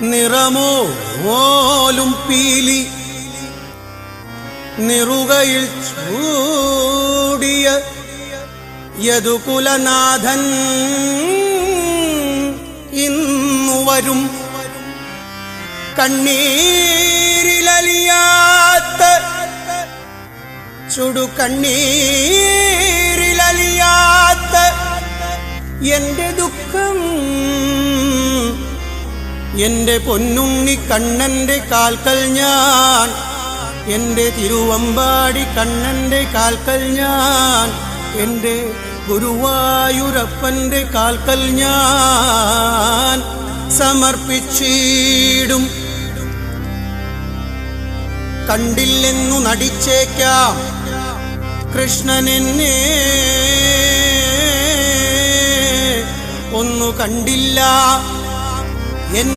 നിറമോലും പീലി നിറുകയിൽ ചൂടിയ യദുകുലനാഥൻ ഇന്നു വരും. കണ്ണീരിലലിയാത്ത ചുടുകണ്ണീരിലലിയാത്ത എന്റെ ദുഃഖം എന്റെ പൊന്നുണ്ണി കണ്ണന്റെ കാൽക്കൽ ഞാൻ, എന്റെ തിരുവമ്പാടി കണ്ണന്റെ കാൽക്കൽ ഞാൻ, എന്റെ ഗുരുവായൂരപ്പന്റെ കാൽക്കൽ ഞാൻ സമർപ്പിച്ചിടും. കണ്ടില്ലെന്നു നടിച്ചേക്കാം കൃഷ്ണനെന്നെ, ഒന്നു കണ്ടില്ല.